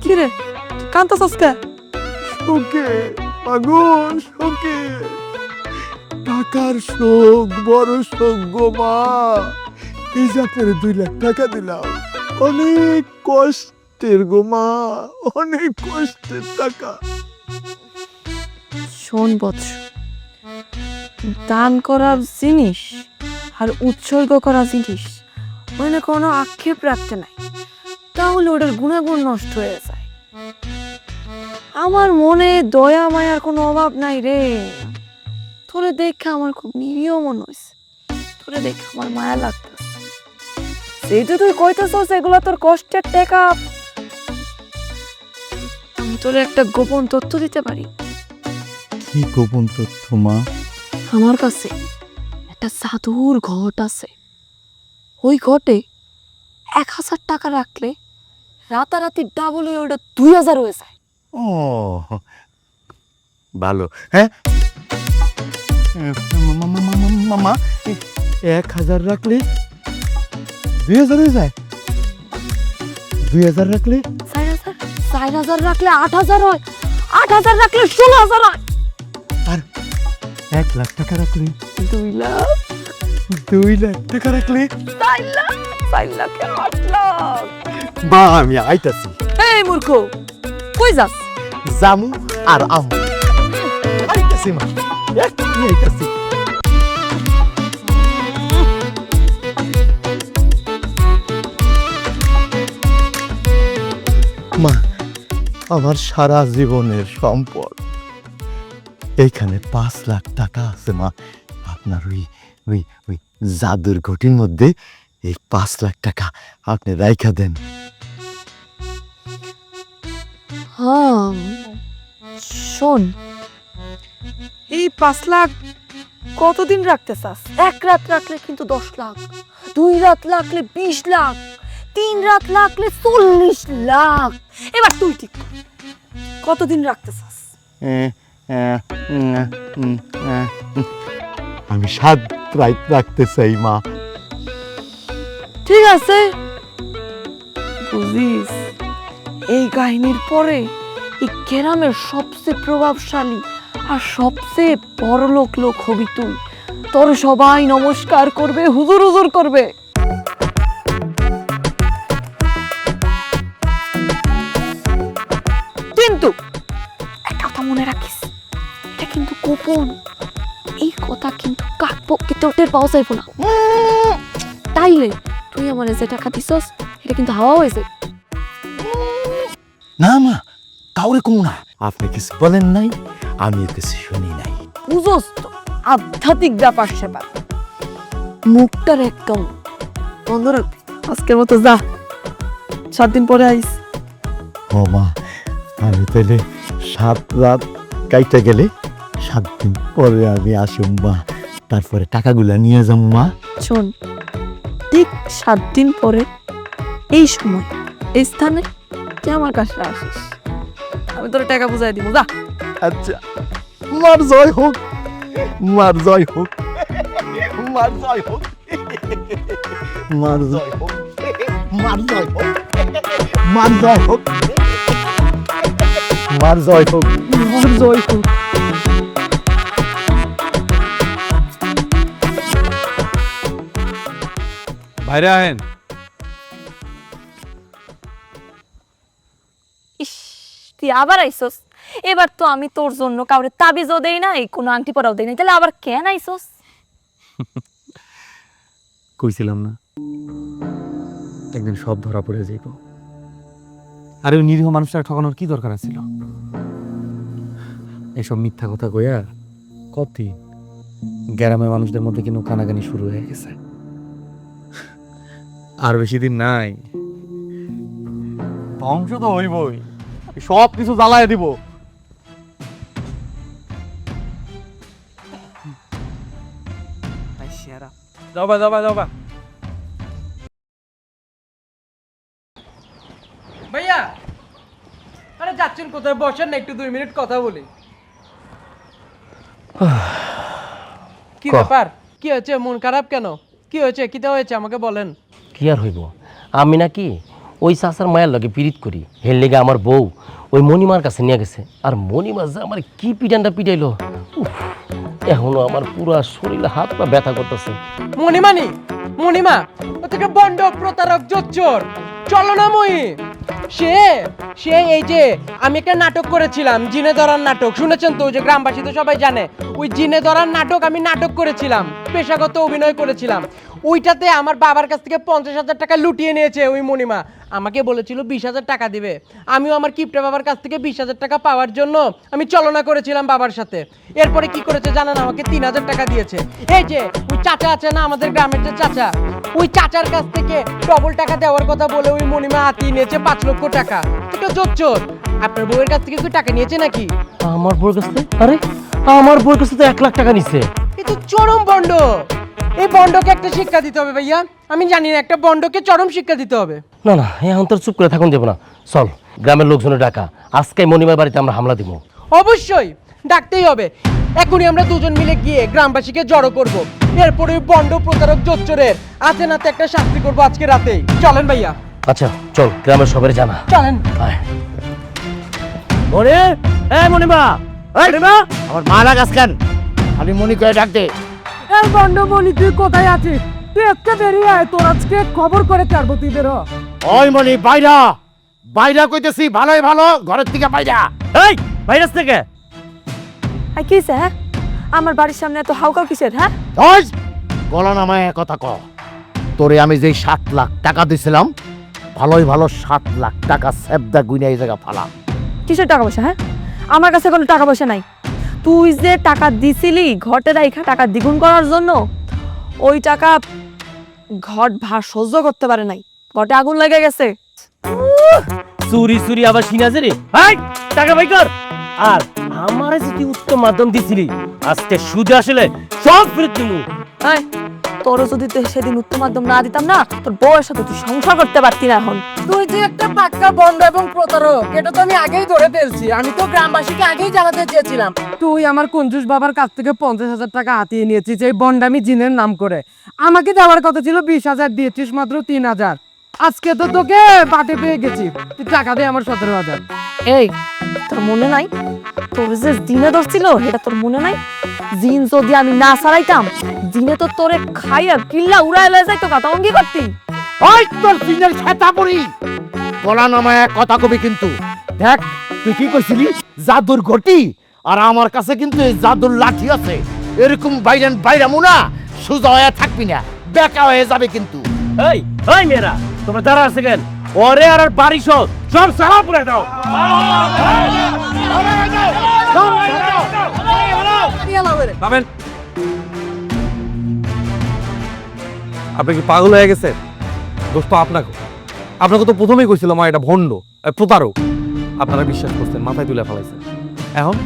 কি রে কান্তাছস কে? শোকে মাগো, শোকে, টাকার শোক, বড় শোক গো মা। এই যে আপনার 2 লাখ টাকা দিলাম, অনেক কষ্টের গো মা, অনেক কষ্টের টাকা। শোন বৎস, দান করার জিনিস আর উৎসর্গ করা জিনিস মানে কোনো আক্ষেপ রাখতে নাই, তাহলে ওটার গুণাগুণ নষ্ট হয়ে যায়। আমার মনে দয়া মায়ার কোনো অভাব নাই রে। তোরে দেখে আমার খুব নিরীহ মনে হয়েছে, তোরে দেখে আমার মায়া লাগতেছে। যেহেতু তুই কইতেছস এগুলো তোর কষ্টের টাকা, আমি তোরে একটা গোপন তথ্য দিতে পারি। কি গোপন তথ্য মা? আমার কাছে একটা জাদুর ঘট আছে। ওই ঘটে 1000 টাকা রাখলে রাতারাতি ডাবল হয়ে ওটা 2000 হয়ে যায়। ও ভালো। হ্যাঁ মামা, 1000 রাখলে 2000 হয়ে যায়? 2000 রাখলে 4000, 4000 রাখলে 8000 হয়, 8000 রাখলে 16000 হয়, আর 1 লাখ টাকা রাখলে 2 লাখ, 2 লাখ টাকা রাখলে 4 লাখ, 4 লাখে 8 লাখ। মা আমি আইতাছি। এই মূর্খ, কই যাস? জামু আর আমু আইতাছি মা, এক্ষুনি আইতাছি। মা, আমার সারা জীবনের সম্পদ এইখানে 5 লাখ টাকা আছে মা। আপনার ওই ওই ওই জাদুর ঘটির মধ্যে এই 5 লাখ টাকা আপনি রাইখা দেন। হ্যাঁ শোন, এই 5 লাখ কতদিন রাখতে চাস? 1 রাত রাখলে কিন্তু 10 লাখ, 2 রাত রাখলে 20 লাখ, 3 রাত রাখলে 40 লাখ। এবার তুই ঠিক কর, কতদিন রাখতে চাস? আমি 7 রাত রাখতে চাই মা। ঠিক আছে, বুঝিস এই কাহিনীর পরে এই গ্রামের সবচেয়ে প্রভাবশালী আর সবচেয়ে বড় লোক হবি তুই। তোর সবাই নমস্কার করবে, হুজুর হুজুর করবে। কিন্তু একটা কথা মনে রাখিস, এটা কিন্তু গোপন। এই কথা কিন্তু কাকপো কিন্তু টের পাওয়া যাইব না। তাইলে তুই আমার যে টাকা দিছস এটা কিন্তু হাওয়া হয়েছে। না মা, কাউরে কম না। আপনি কিছু বলেন নাই, আমিও কিছু শুনি নাই। বুঝোস তো আধ্যাত্মিক ব্যাপার সেবার। মুখটার একদম বন্ধ রাখবি। আজকের মতো যা, 7 দিন পরে আইস। ও মা, আমি তাহলে 7 রাত কাইতে গেলে 7 দিন পরে আমি আসুম মা। তারপরে টাকাগুলা নিয়ে যাম মা। শোন, ঠিক 7 দিন পরে এই সময় এই স্থানে তুই আমার কাছে আসিস, আমি তোর টাকা বুঝাই দিব। যা। আচ্ছা, মার জয় হোক, মার জয় হোক, মার জয় হোক, মার জয় হোক, মার জয় হোক, মার জয় হোক, মার জয় হোক, মার জয় হোক। বাইরে আহেন। ইস, তুই আবার আইসস। এবার তো আমি তোর জন্য কাউরে তাবিজও দেই নাই, কোনো আংটি পরাও দেই নাই, তাহলে আবার কেন আইসস? কইছিলাম না একদিন সব ধরা পড়ে যাইব। আরে ওই নিরীহ মানুষটা ঠকানোর কি দরকার ছিল? এসব মিথ্যা কথা কইয়া কতদিন গ্রামের মানুষদের মধ্যে কিন্তু কানাকানি শুরু হয়ে গেছে। আর বেশি দিন নাই, ধ্বংস তো হইবই। সব কিছু জ্বালায় দিব। যাবা যাবা যাবা। ভাইয়া, আরে যাচ্ছেন কোথায়? বসেন না, একটু 2 মিনিট কথা বলি। কি ব্যাপার? কি হয়েছে? মন খারাপ কেন? কি হয়েছে? কিটা হয়েছে আমাকে বলেন। কি আর হইব, আমি নাকি ওই চাচার মায়ের লগে পীড়িত করি, হের লেগে আমার বউ ওই মণিমার কাছে নিয়ে গেছে। আর মণিমা যে আমার কি পিটানটা পিটাইলো, উফ, এখনো আমার পুরো শরীরে হাত পা ব্যথা করতেছে। মণিমানি, মণিমা ও থেকে বন্ড, প্রতারক, জোচ্চোর, চলনাময়ী। সে সে এই যে আমি একটা নাটক করেছিলাম, জিনে ধরার নাটক, শুনেছেন তো? ওই যে গ্রামবাসী তো সবাই জানে, ওই জিনে ধরার নাটক আমি নাটক করেছিলাম, পেশাগত অভিনয় করেছিলাম। ওইটাতে আমার বাবার কাছ থেকে 50,000 টাকা লুটিয়ে নিয়েছে ওই মণিমা। আমাকে বলেছিল 20,000 টাকা দিবে। আমিও আমার কিপটা বাবার কাছ থেকে 20,000 টাকা পাওয়ার জন্য আমি চলনা করেছিলাম বাবার সাথে। এরপরে কি করেছে জানেন? আমাকে 3,000 টাকা দিয়েছে। এই যে ওই চাচা আছে না, আমাদের গ্রামের যে চাচা, ওই চাচার কাছ থেকে ডবল টাকা দেওয়ার কথা বলে ওই মণিমা হাতিয়ে নিয়েছে 5 লক্ষ টাকা। এটা জোচ্চোর। আপনার বউয়ের কাছ থেকে কি টাকা নিয়েছে নাকি? আমার বউর কাছে? আরে আমার বউর কাছে তো 1 লাখ টাকা নিছে। এ তো চরম বন্ড। এই বন্ডকে একটা শিক্ষা দিতে হবে ভাইয়া। আমি জানি না, একটা বন্ডকে চরম শিক্ষা দিতে হবে। না না, এখন তোর চুপ করে থাকুন দেবো না। চল, গ্রামের লোকজনের ডাকা, আজকে মণিমার বাড়িতে আমরা হামলা দিব। অবশ্যই ডাকতেই হবে। এখনই আমরা দুজন মিলে গিয়ে গ্রামবাসীকে জড়ো করব। এরপরে ওই বন্ড, প্রতারক, জোচ্চোরের আছে নাতে একটা শাস্তি করবো আজকে রাতেই। চলেন ভাইয়া। আচ্ছা চল, গ্রামের সবাই জানা। চলেন। আয়। মনে মণিমা, মণিমা, আমার মা লাগাস কেন? আমি মনি করে ডাক দে। এই বন্ড মনি, তুই কোথায় আছিস? তুই একটা বেরিয়ে আয়, তোর আজকে খবর করে ছাড়বো। তুই বেরো। ওই মনি, বাইরা বাইরা কইতেছি, ভালোই ভালো ঘরের থেকে বাইরা। এই ভাইরাস থেকে আর কি হইছে, হ্যাঁ? আমার বাড়ির সামনে এত হাউকাউ কিসের, হ্যাঁ? ওই গলা নামায় কথা ক। তোরে আমি যেই 7 লাখ টাকা দিছিলাম, ভালোই ভালো 7 লাখ টাকা সেবদা গুইনা এই জায়গা ফালা। কিসের টাকা পয়সা, হ্যাঁ? আমার কাছে কোনো টাকা পয়সা নাই। তুই যে টাকা দিছিলি ঘটে রাইখা টাকা দ্বিগুণ করার জন্য, ওই টাকা ঘট ভার সহ্য করতে পারে নাই, ঘটে আগুন লেগে গেছে। চুরি চুরি আবার সিনাজে রে। হাই, টাকা বাই কর। আর আমারে যদি উত্তম মাধ্যম দিছিলি, আজকে সুদে আসলে সব ফেরত দিমু। হ্যাঁ, তোরও যদি সেদিন উত্তম মাধ্যম না দিতাম না, তোর বউয়ের সাথে তুই সংসার করতে পারতি না এখন। তুই যে একটা পাক্কা বন্ড এবং প্রতারক, এটা তো আমি আগেই ধরে ফেলছি। আমি তো গ্রামবাসীকে আগেই জানাতে চেয়েছিলাম। তুই আমার কঞ্জুস বাবার কাছ থেকে 50,000 টাকা হাতিয়ে নিয়েছিস এই বন্ডামি জিনের নাম করে। আমাকে দেওয়ার কথা ছিল 20,000, দিয়েছিস মাত্র 3,000। আজকে তো তোকে বাটে পেয়ে গেছি। তুই টাকা দে আমার 17,000। এই, তোর মনে নাই তোর যে জিনে ধরছিল এটা তোর মনে নাই? জিন যদি আমি না সারাইতাম, জিনে তো তোরে খাইয়া কিল্লা উড়াইলা যাইতো, কথা অঙ্গি করতি। ওই তোর সিনের ছাতা পড়ি বলা নামায় কথা কবি, কিন্তু দেখ তুই কি কইছিলি জাদুর ঘটি, আর আমার কাছে কিন্তু এই জাদুর লাঠি আছে। এরকম বাইরামু না, সোজা হয়ে থাকবি না, বেকা হয়ে যাবে কিন্তু। এই এই মেয়েরা, তোমরা দাঁড়া আছে কেন? ওরে আর বাড়ি সব সব সারা পুরে দাও। পাবেন? আপনি কি পাগল হয়ে গেছে? দোষ তো আপনাকে। আপনাকে তো প্রথমেই কইছিলাম এটা ভণ্ড, প্রতারক। আপনারা বিশ্বাস করছেন, মাথায় তুলে ফেলাইছেন। এখন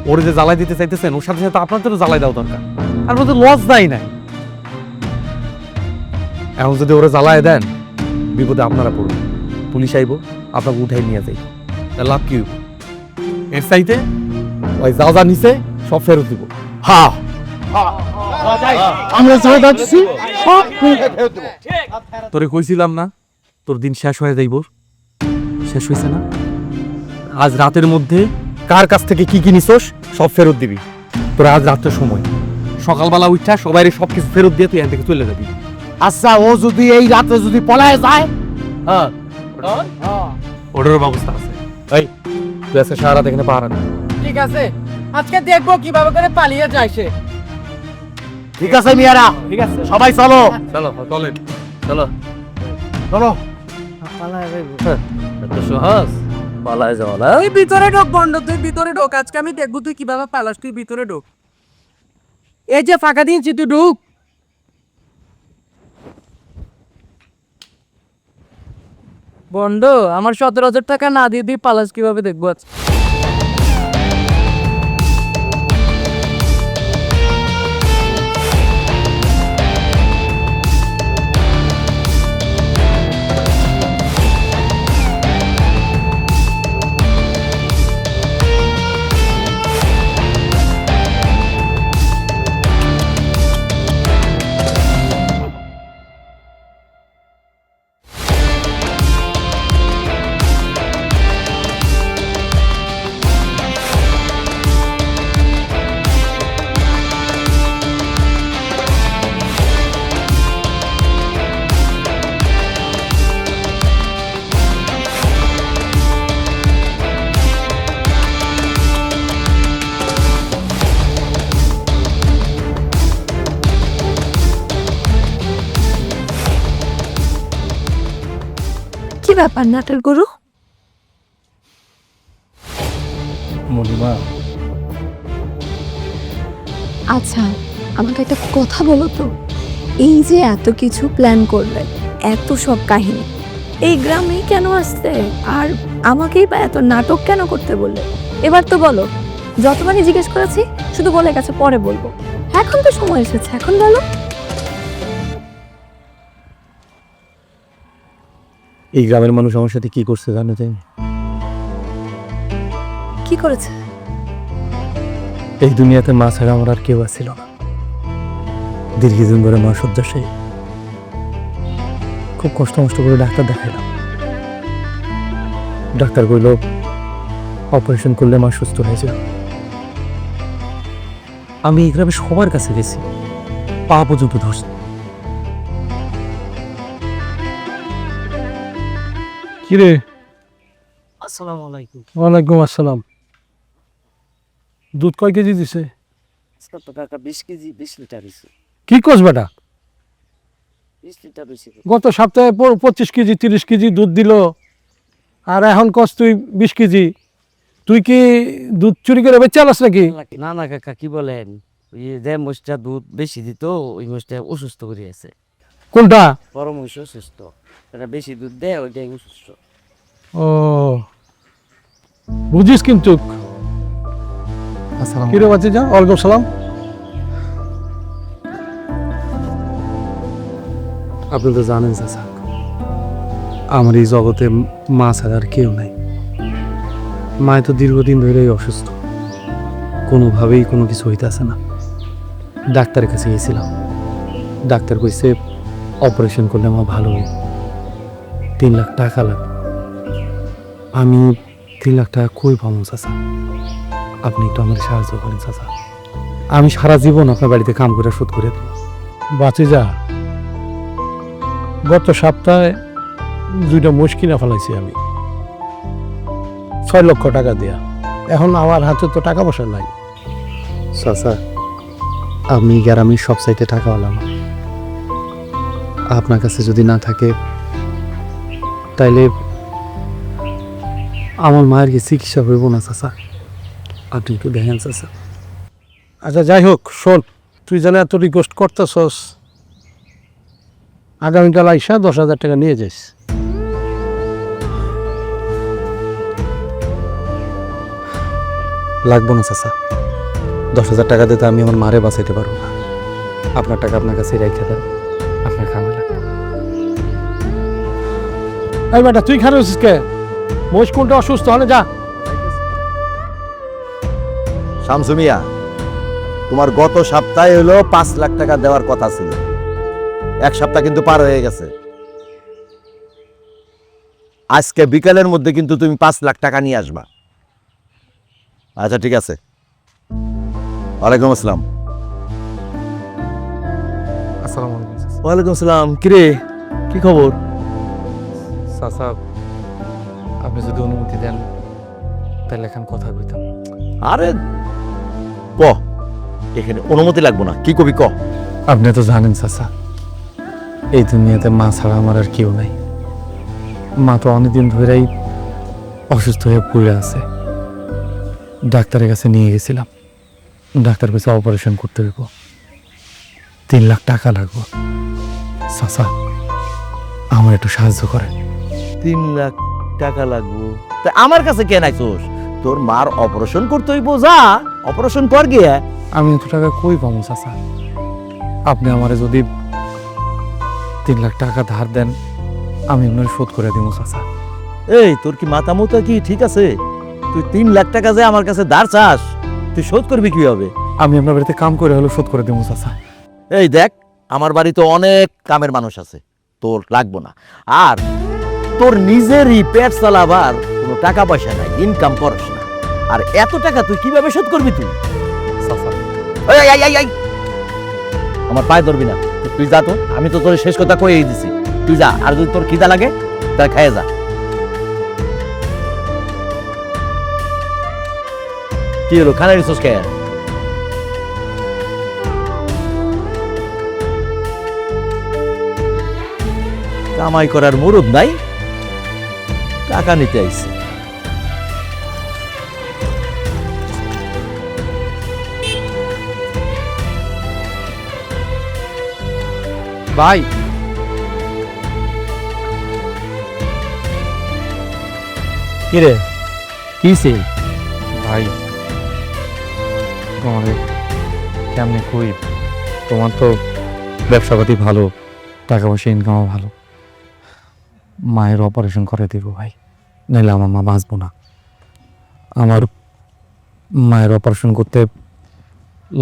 ওরে যে জ্বালাই দিতে চাইতেছেন, ওর সাথে সাথে আপনার তো জ্বালাই দেওয়া দরকার। আর তো লস দেয় নাই। এখন যদি ওরে জ্বালায় দেন, বিপদে আপনারা পড়বেন। পুলিশ আইব, আপনাকে উঠাই নিয়ে যাই। লাভ কি হইব? এর চাইতে ওই যা যা নিছে সব ফেরত দিব। হ্যাঁ আমরা যাই যাচ্ছি সব তোরে কইছিলাম না তোর দিন শেষ হয়ে যাইব? শেষ হয়েছে না? আজ রাতের মধ্যে কার কাছ থেকে কি কি নিছস সব ফেরত দিবি। তোর আজ রাতের সময়, সকালবেলা উঠা সবাই সব কিছু ফেরত দিয়ে তুই এখান থেকে চলে যাবি। আচ্ছা, ও যদি এই রাতে যদি পলায় যায়? হ্যাঁ, ওটারও ব্যবস্থা আছে। এই তুই আজকে সারা রাত এখানে পাহারা দিবি। ঠিক আছে, আজকে দেখবো কিভাবে করে পালিয়ে যায় সে। ঠিক আছে মিয়ারা, ঠিক আছে সবাই চলো চলো চলেন, চলো চলো। এত সহজ পালায় যাওয়া না? তুই ভিতরে ঢোক বন্ধ, তুই ভিতরে ঢোক। আজকে আমি দেখবো তুই কিভাবে পালাস। তুই ভিতরে ঢোক, এই যে ফাঁকা দিয়েছি, তুই ঢুক। বন্ধ, আমার 17,000 টাকা না দিয়ে তুই পালাস কিভাবে দেখবো আজকে। কি ব্যাপার নাটের গরু? মনিমা, আচ্ছা, আমাকে একটা কথা বলো তো, এই যে এত কিছু প্ল্যান করলে, এত সব কাহিনী এই গ্রামেই কেন আসছে, আর আমাকেই বা এত নাটক কেন করতে বললে? এবার তো বলো। যতবারই জিজ্ঞেস করেছি শুধু বলে গেছে পরে বলবো। এখন তো সময় এসেছে, এখন বলো। এই গ্রামের মানুষ আমার সাথে কি করছে জানো? কি করেছে? এই দুনিয়াতে মা ছাড়া আমার আর কেউ আছিল না। দীর্ঘদিন ধরে মা শয্যাশায়ী। খুব কষ্ট করে ডাক্তার দেখাইলাম। ডাক্তার কইল অপারেশন করলে মা সুস্থ হয়ে যাবে। আমি এই গ্রামে সবার কাছে গেছি, পা পর্যন্ত ধরছি। কিরে? আসসালামু আলাইকুম। ওয়ালাইকুম আসসালাম। দুধ কয় কেজি দিছে? কাকা 20 কেজি 20 লিটার হইছে। কি কস বেটা? 20 লিটার হইছে। গত সপ্তাহে 25 কেজি 30 কেজি দুধ দিল, আর এখন কস তুই 20 কেজি। তুই কি দুধ চুরি করে বেচে আলাস নাকি? না না কাকা, কি বলেন? ওই যে মোষটা দুধ বেশি দিত, ওই মোষটা অসুস্থ করে আছে। কোনটা? বড় মোষ অসুস্থ, এটা বেশি দুধ দেয়, ওইটাই অসুস্থ। ও বুঝিস কিন্তু। কিরে বাচ্চা যা। ওয়ালাইকুম সালাম। আপনি তো জানেন চাচা, আমার এই জগতে মা ছাড়া আর কেউ নাই। মায় তো দীর্ঘদিন ধরেই অসুস্থ, কোনোভাবেই কোনো কিছু হইতেছে না। ডাক্তারের কাছে গিয়েছিলাম, ডাক্তার কইছে অপারেশন করলে আমার ভালো হবে, 3 লাখ টাকা লাগবে। আমি 3 লাখ টাকা কই পাবো চাচা? আপনি একটু আমার সাহায্য করেন চাচা। আমি সারা জীবন আপনার বাড়িতে কাম করে শোধ করে দেব। বাঁচে যা, গত সপ্তাহে 2টা মোষ কিনা ফেলাইছি আমি 6 লক্ষ টাকা দিয়া। এখন আমার হাতে তো টাকা পয়সা নাই। চাচা, আমি গ্রামের সব সাইডে টাকাওয়ালা না। আপনার কাছে যদি না থাকে তাইলে আমার মায়ের কি চিকিৎসা হইব না চাচা? আপনি একটু দেখেন চাচা। আচ্ছা যাই হোক, শোন, তুই যেন এত রিকোয়েস্ট করতেছস, আগামীকাল আইসা 10,000 টাকা নিয়ে যাইস। লাগবো না চাচা, 10,000 টাকা দিতে আমি আমার মারে বাঁচাইতে পারবো না। আপনার টাকা আপনার কাছে রেখে দেন, আপনার কামে লাগবে। এই বেটা, তুই খারাপ হচ্ছিস কে? মোষ কোনটা অসুস্থ হলে যা। শামসু মিয়া, তোমার গত সপ্তাহে হলো 5 লাখ টাকা দেওয়ার কথা ছিল, 1 সপ্তাহ কিন্তু পার হয়ে গেছে। আজকে বিকালের মধ্যে কিন্তু তুমি 5 লাখ টাকা নিয়ে আসবা। আচ্ছা ঠিক আছে। ওয়ালাইকুম আসসালাম। আসসালামু আলাইকুম চাচা। ওয়ালাইকুম আসসালাম। কিরে, কি খবর? চাচা, আপনি যদি অনুমতি দেন তাহলে এখন কথা কইতাম। আরে ক, এখানে অনুমতি লাগবো না, কি কবি ক। আপনি তো জানেন চাচা, এই দুনিয়াতে মা ছাড়া আমার আর কেউ নাই। মা তো অনেকদিন ধরেই অসুস্থ হয়ে পড়ে আছে। ডাক্তারের কাছে নিয়ে গেছিলাম, ডাক্তার কাছে অপারেশন করতে হইব, 3 লাখ টাকা লাগবে। চাচা, আমার একটু সাহায্য করেন। 3 লাখ টাকা লাগবো? তা আমার কাছে কেন আইছোস? তোর মার অপারেশন করতে হইব, যা অপারেশন কর গিয়া। আমি এত টাকা কই পাবো চাচা? আপনি আমারে যদি 3 লাখ টাকা ধার দেন আমি আপনার শোধ করে দিব চাচা। এই, তোর কি মাথা মুতা কি ঠিক আছে? তুই 3 লাখ টাকা যে আমার কাছে ধার চাস, তুই শোধ করবি কিভাবে? আমি আপনার বাড়িতে কাম করে হলেও শোধ করে দিব চাচা। এই দেখ, আমার বাড়িতে অনেক কামের মানুষ আছে, তোর লাগবো না। আর তোর নিজেরই পেট চালাবার কোনো টাকা পয়সা নাই, ইনকাম করস না, আর এত টাকা তুই কিভাবে শোধ করবি তুই? চাচা, এই, এই, এই, এই, আমার পায়ে ধরবি না, তুই যা তো। আমি তো তোর শেষ কথা কয়েই দিছি, তুই যা। আর যদি তোর খিদা লাগে তাহলে খাইয়ে যা। কি হলো, খানা রিসোর্স খেয়ে? কামাই করার মুরুদ নাই, টাকা নিতে আইছে। ভাই, কিরে, কিছে? ভাই তোমারে কেমনে কই, তোমার তো ব্যবসাপাতি ভালো, টাকা পয়সা ইনকামও ভালো। মায়ের অপারেশন করে দিব ভাই, নাহলে আমার মা বাঁচবো না। আমার মায়ের অপারেশন করতে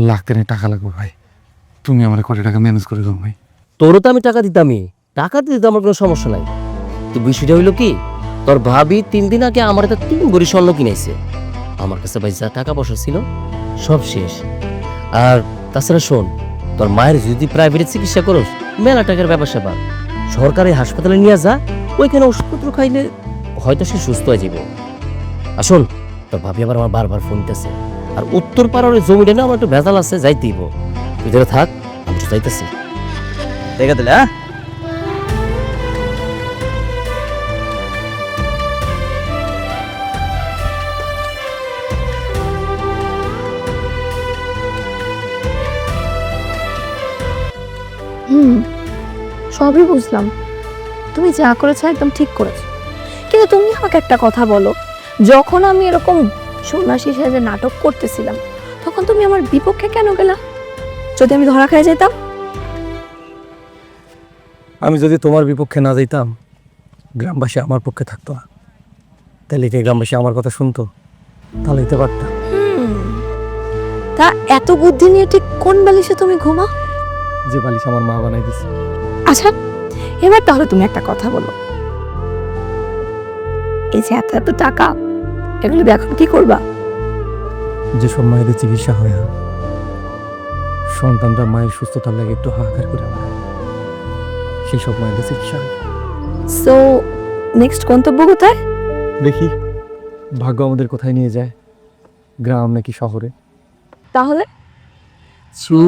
লাখ তিনেক টাকা লাগবে ভাই। তুমি আমার কত টাকা ম্যানেজ করে দাও ভাই। তোরও তো আমি টাকা দিতামই, টাকা দিতে আমার কোনো সমস্যা নাই। তো বিষয়টা হইলো কি, তোর ভাবি 3 দিন আগে আমার একটা 3 ভরি স্বর্ণ কিনেছে। আমার কাছে ভাই যা টাকা পয়সা ছিল সব শেষ। আর তাছাড়া শোন, তোর মায়ের যদি প্রাইভেটে চিকিৎসা করস, মেলা টাকার ব্যাপার স্যাপার। সরকারি হাসপাতালে নিয়ে যা, ওইখানে ওষুধপত্র খাইলে হয়তো সে সুস্থ হয়ে যাব। আর শোন, তোর ভাবি আবার আমার বারবার ফোন দিতেছে, আর উত্তর পাড়ার ওই জমিটা না আমার একটু ভেজাল আছে, যাইতেইব। তুই ধরে থাক, আমি তো যাইতেছি। দেখে দিলে, হ্যাঁ? সবই বুঝলাম, তুমি যা করেছো একদম ঠিক করেছো, কিন্তু তুমি আমাকে একটা কথা বলো, যখন আমি এরকম সন্ন্যাসী সেজে নাটক করতেছিলাম তখন তুমি আমার বিপক্ষে কেন গেলা? যদি আমি ধরা খেয়ে যেতাম? আমি যদি তোমার বিপক্ষে না যাইতাম, গ্রামবাসী আমার পক্ষে থাকতো না। তাহলে কি গ্রামবাসী আমার কথা শুনতো? তাহলে দিতে পারতাম। তা এত বুদ্ধি নিয়ে ঠিক কোন বালিশে তুমি ঘুমাও? যে বালিশ আমার মা বানাই দিছে। আচ্ছা, এবার তাহলে তুমি একটা কথা বলো, এই যে এত এত টাকা, এগুলো দিয়ে এখন কি করবা? যেসব মায়েদের চিকিৎসা হয় না, সন্তানরা মায়ের সুস্থতার লাগে একটু হাহাকার করে বেড়ায়, সেই সব মায়েদের চিকিৎসা হয়। সো নেক্সট গন্তব্য কোথায়? দেখি ভাগ্য আমাদের কোথায় নিয়ে যায়, গ্রাম নাকি শহরে। তাহলে চু